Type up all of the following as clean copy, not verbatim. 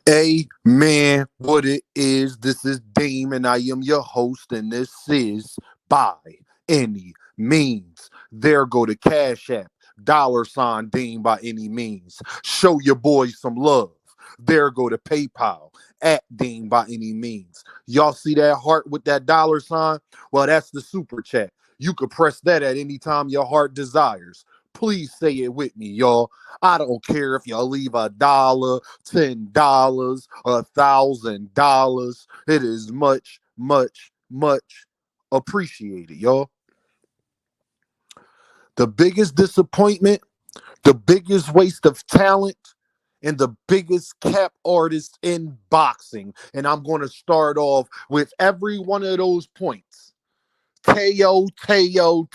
Amen. What it is, this is Deem, and I am your host, and this is By Any Means. There go the Cash App, $Deem by any means. Show your boys some love. There go the PayPal, at Deem by any means. Y'all see that heart with that $? Well, that's the super chat. You could press that at any time your heart desires. Please say it with me, y'all. I don't care if you leave $1, $10, $1,000. It is much, much, much appreciated, y'all. The biggest disappointment, the biggest waste of talent, and the biggest cap artist in boxing. And I'm going to start off with every one of those points. Teo, Mr.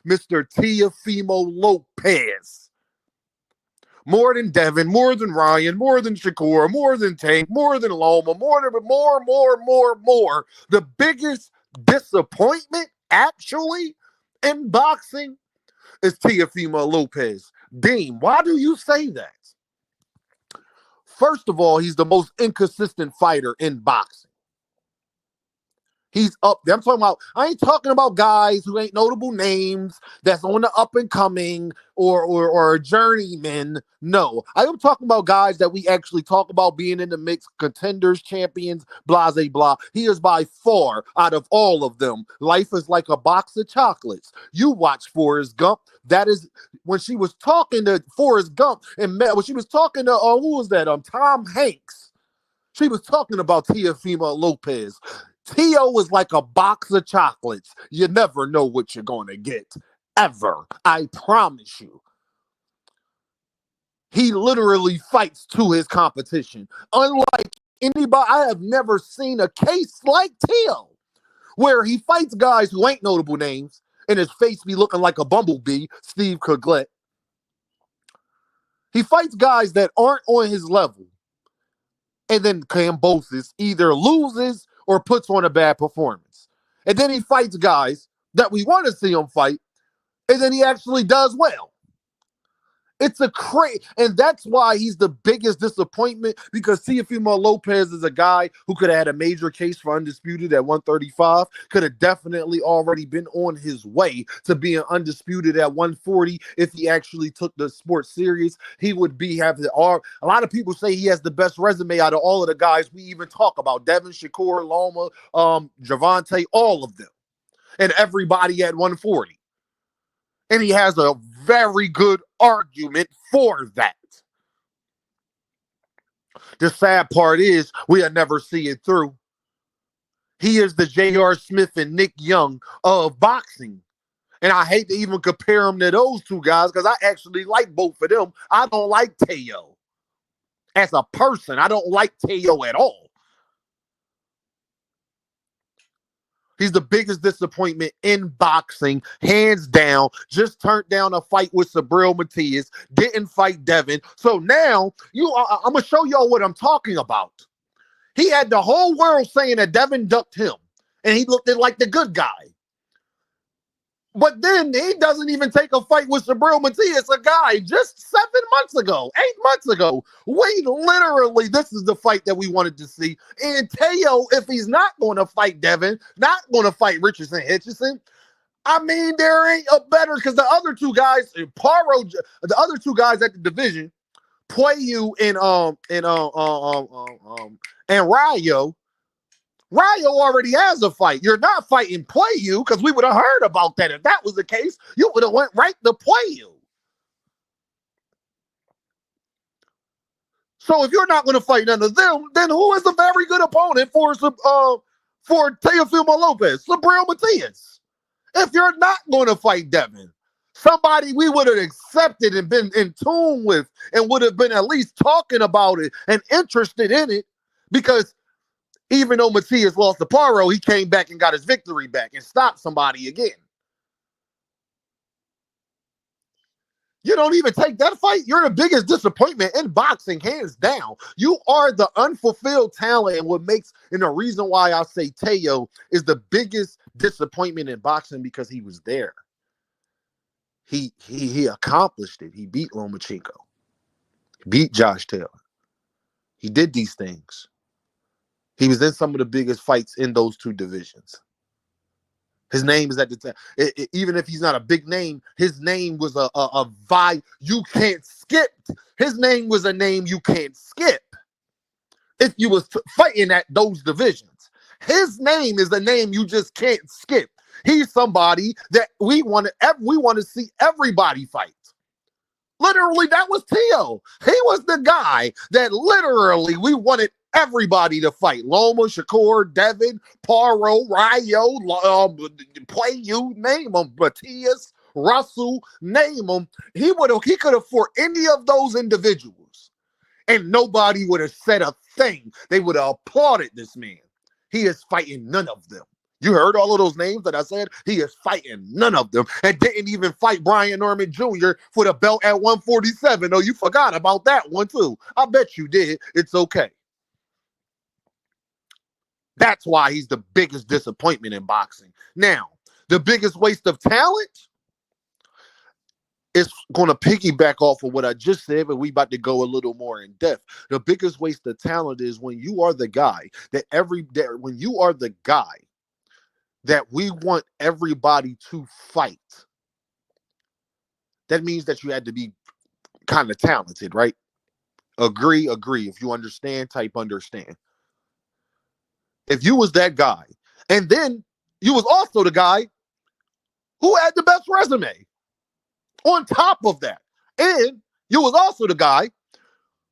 Teofimo Lopez. More than Devin, more than Ryan, more than Shakur, more than Tank, more than Loma, more. The biggest disappointment, actually, in boxing is Teofimo Lopez. Dean, why do you say that? First of all, he's the most inconsistent fighter in boxing. He's up there. I ain't talking about guys who ain't notable names that's on the up and coming or journeymen. No, I am talking about guys that we actually talk about being in the mix, contenders, champions, blah, blah, blah. He is by far, out of all of them, life is like a box of chocolates. You watch Forrest Gump. That is when she was talking to Forrest Gump and when she was talking to, who was that? Tom Hanks. She was talking about Teofimo Lopez. Teo is like a box of chocolates. You never know what you're going to get. Ever. I promise you. He literally fights to his competition. Unlike anybody, I have never seen a case like Teo, where he fights guys who ain't notable names, and his face be looking like a bumblebee, Steve Coglette. He fights guys that aren't on his level. And then Kambosos either loses or puts on a bad performance. And then he fights guys that we want to see him fight, and then he actually does well. It's a crazy, and that's why he's the biggest disappointment, because Teofimo Lopez is a guy who could have had a major case for undisputed at 135, could have definitely already been on his way to being undisputed at 140 if he actually took the sport serious. He would have a lot of people say he has the best resume out of all of the guys we even talk about: Devin, Shakur, Loma, Gervonta, all of them, and everybody at 140. And he has a very good argument for that. The sad part is we'll never see it through. He is the J.R. Smith and Nick Young of boxing. And I hate to even compare him to those two guys because I actually like both of them. I don't like Teo. As a person, I don't like Teo at all. He's the biggest disappointment in boxing, hands down. Just turned down a fight with Sabril Matias. Didn't fight Devin. So now, I'm going to show y'all what I'm talking about. He had the whole world saying that Devin ducked him, and he looked like the good guy. But then he doesn't even take a fight with Sabril Matias, a guy just 7 months ago, 8 months ago. This is the fight that we wanted to see. And Teo, if he's not going to fight Devin, not going to fight Richardson Hitchison, I mean, there ain't a better, because the other two guys, the other two guys at the division, Pueyu and Rayo already has a fight. You're not fighting Pueyu, because we would have heard about that. If that was the case, you would have went right to Pueyu. So if you're not going to fight none of them, then who is a very good opponent for Teofimo Lopez? Sabril Matias. If you're not going to fight Devin, somebody we would have accepted and been in tune with and would have been at least talking about it and interested in it, because even though Matias lost to Paro, he came back and got his victory back and stopped somebody again. You don't even take that fight. You're the biggest disappointment in boxing, hands down. You are the unfulfilled talent, and the reason why I say Teo is the biggest disappointment in boxing, because he was there. He accomplished it. He beat Lomachenko. He beat Josh Taylor. He did these things. He was in some of the biggest fights in those two divisions. His name is at the top. Even if he's not a big name, his name was a vibe you can't skip. His name was a name you can't skip. If you was fighting at those divisions, his name is a name you just can't skip. He's somebody that we want to see everybody fight. Literally, that was Tio. He was the guy that literally we wanted everybody to fight. Loma, Shakur, Devin, Paro, Ryo, Play You, name them. Matias, Russell, name them. He could have fought any of those individuals, and nobody would have said a thing. They would have applauded this man. He is fighting none of them. You heard all of those names that I said? He is fighting none of them, and didn't even fight Brian Norman Jr. for the belt at 147. Oh, you forgot about that one too. I bet you did. It's okay. That's why he's the biggest disappointment in boxing. Now, the biggest waste of talent is going to piggyback off of what I just said, but we about to go a little more in depth. The biggest waste of talent is when you are the guy that we want everybody to fight. That means that you had to be kind of talented, right? Agree. If you understand, type understand. If you was that guy, and then you was also the guy who had the best resume on top of that, and you was also the guy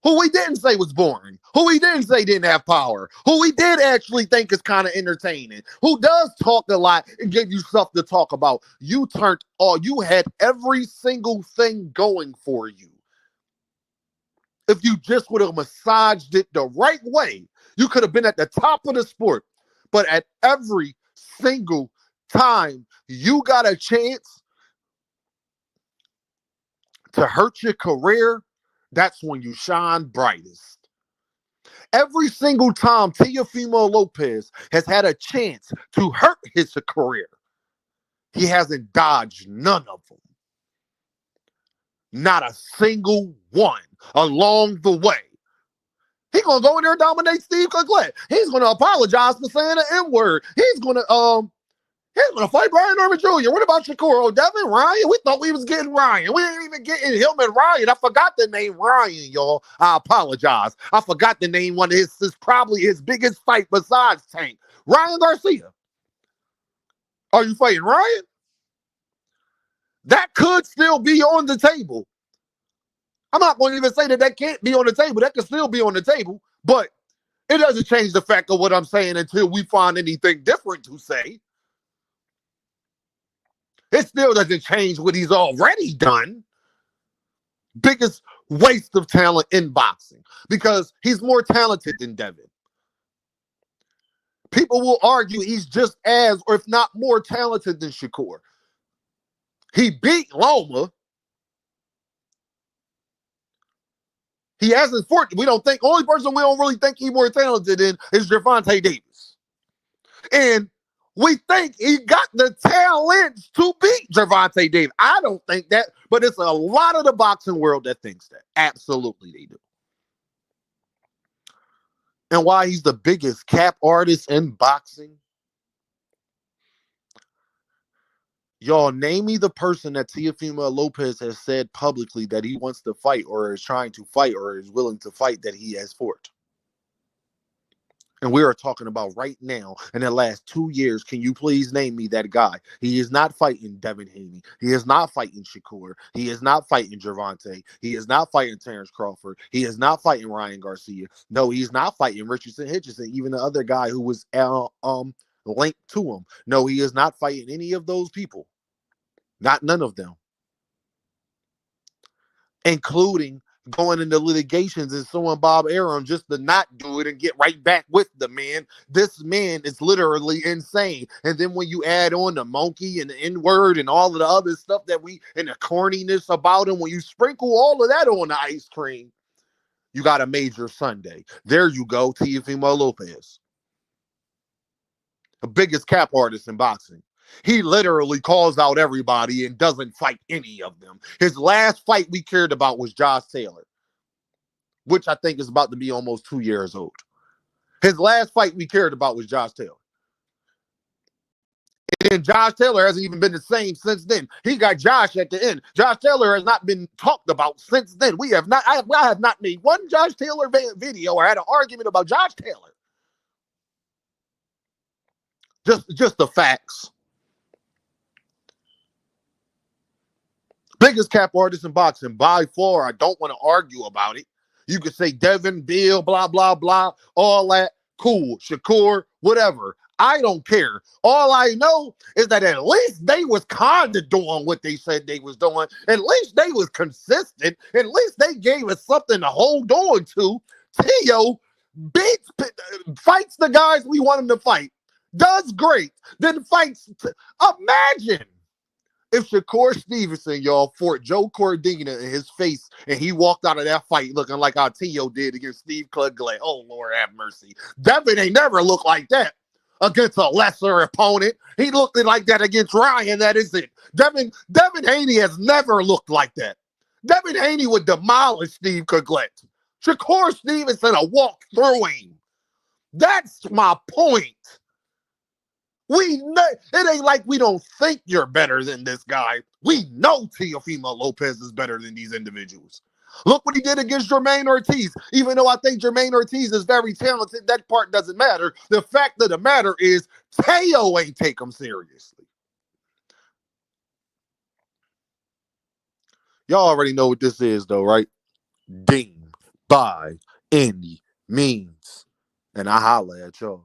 who we didn't say was boring, who we didn't say didn't have power, who we did actually think is kind of entertaining, who does talk a lot and give you stuff to talk about. You had every single thing going for you. If you just would have massaged it the right way, you could have been at the top of the sport. But at every single time you got a chance to hurt your career, that's when you shine brightest. Every single time Teofimo Lopez has had a chance to hurt his career, he hasn't dodged none of them. Not a single one along the way. He's going to go in there and dominate Steve Coughlin. He's going to apologize for saying the N-word. He's going to fight Brian Norman Jr. What about Shakur? Oh, Devin, Ryan? We thought we was getting Ryan. We ain't even getting him and Ryan. I forgot the name Ryan, y'all. I apologize. I forgot the name. One of his probably his biggest fight besides Tank. Ryan Garcia. Are you fighting Ryan? That could still be on the table. I'm not going to even say that can't be on the table. That could still be on the table, but it doesn't change the fact of what I'm saying until we find anything different to say. It still doesn't change what he's already done. Biggest waste of talent in boxing because he's more talented than Devin. People will argue he's just as, or if not more talented than Shakur. He beat Loma. He hasn't fought. Only person we don't really think he's more talented in is gervontadavis. And we think he got the talent to beat Gervonta Davis. I don't think that, but it's a lot of the boxing world that thinks that. Absolutely they do. And why he's the biggest cap artist in boxing? Y'all, name me the person that Teofimo Lopez has said publicly that he wants to fight or is trying to fight or is willing to fight that he has fought. And we are talking about right now in the last 2 years. Can you please name me that guy? He is not fighting Devin Haney. He is not fighting Shakur. He is not fighting Gervonta. He is not fighting Terrence Crawford. He is not fighting Ryan Garcia. No, he's not fighting Richardson Hitchison, even the other guy who was linked to him. No, he is not fighting any of those people. Not none of them. Including going into litigations and suing Bob Arum just to not do it and get right back with the man. This man is literally insane. And then when you add on the monkey and the N-word and all of the other stuff and the corniness about him, when you sprinkle all of that on the ice cream, you got a major Sunday. There you go, Teofimo Lopez. The biggest cap artist in boxing. He literally calls out everybody and doesn't fight any of them. His last fight we cared about was Josh Taylor. which I think is about to be almost 2 years old. His last fight we cared about was Josh Taylor. And Josh Taylor hasn't even been the same since then. He got Josh at the end. Josh Taylor has not been talked about since then. We have not. I have not made one Josh Taylor video or had an argument about Josh Taylor. Just the facts. Biggest cap artist in boxing by far. I don't want to argue about it. You could say Devin, Bill, blah, blah, blah, all that. Cool. Shakur, whatever. I don't care. All I know is that at least they was kind of doing what they said they was doing. At least they was consistent. At least they gave us something to hold on to. Tio fights the guys we want him to fight. Does great. Then fights. Imagine if Shakur Stevenson, y'all, fought Joe Cordina in his face and he walked out of that fight looking like how Tio did against Steve Clugley. Oh, Lord have mercy. Devin ain't never looked like that against a lesser opponent. He looked like that against Ryan. That is it. Devin Haney has never looked like that. Devin Haney would demolish Steve Clugley. Shakur Stevenson will walk through him. That's my point. It ain't like we don't think you're better than this guy. We know Teofimo Lopez is better than these individuals. Look what he did against Jermaine Ortiz. Even though I think Jermaine Ortiz is very talented, that part doesn't matter. The fact of the matter is Teo ain't take him seriously. Y'all already know what this is, though, right? Ding by any means. And I holla at y'all.